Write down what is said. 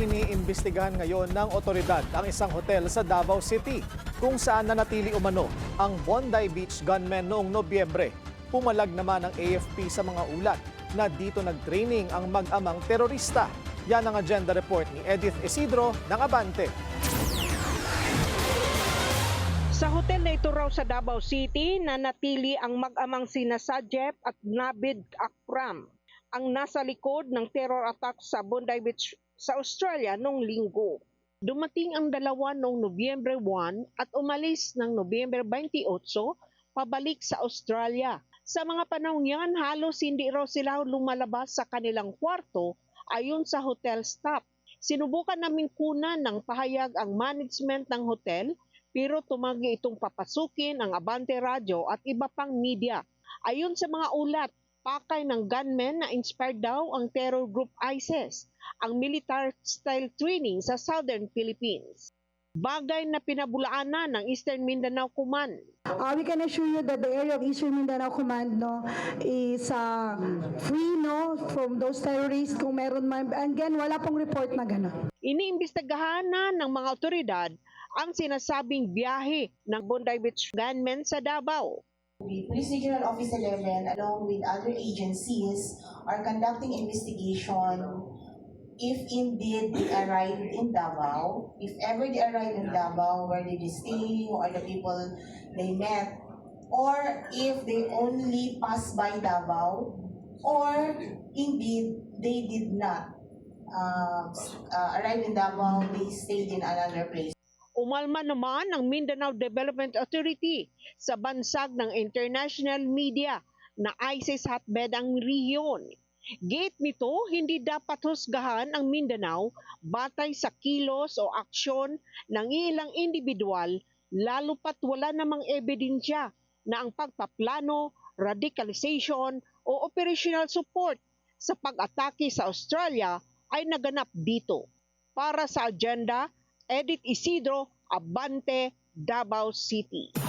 Iniimbestigahan ngayon ng otoridad ang isang hotel sa Davao City kung saan nanatili umano ang Bondi Beach gunmen noong Nobyembre. Pumalag naman ang AFP sa mga ulat na dito nag-training ang mag-amang terorista. Yan ang agenda report ni Edith Isidro ng Abante. Sa hotel na ito raw sa Davao City, nanatili ang mag-amang sina Sajep at Navid Akram, ang nasa likod ng terror attack sa Bondi Beach sa Australia noong linggo. Dumating ang dalawa noong Nobyembre 1 at umalis ng Nobyembre 28 pabalik sa Australia. Sa mga panahong yan, halos hindi raw sila lumalabas sa kanilang kwarto ayon sa hotel staff. Sinubukan naming kunan ng pahayag ang management ng hotel pero tumanggi itong papasukin ang Abante Radio at iba pang media. Ayon sa mga ulat, pakay ng gunmen na inspired daw ang terror group ISIS, ang military-style training sa Southern Philippines. Bagay na pinabulaanan ng Eastern Mindanao Command. We can assure you that the area of Eastern Mindanao Command is free from those terrorists kung meron man. Again, wala pong report na gano'n. Iniimbestigahan na ng mga otoridad ang sinasabing biyahe ng Bondi Beach gunmen sa Davao. The Police Regional Office 11, along with other agencies, are conducting investigation if indeed they arrived in Davao. If ever they arrived in Davao, where did they stay, who are the people they met, or if they only passed by Davao, or indeed they did not arrive in Davao, they stayed in another place. Umalma naman ang Mindanao Development Authority sa bansag ng international media na ISIS hotbed ang rehiyon. Gate nito, hindi dapat husgahan ang Mindanao batay sa kilos o aksyon ng ilang individual lalo pat wala namang ebidensya na ang pagpaplano, radicalization o operational support sa pag-atake sa Australia ay naganap dito. Para sa agenda, Edith Isidro, Abante, Davao City.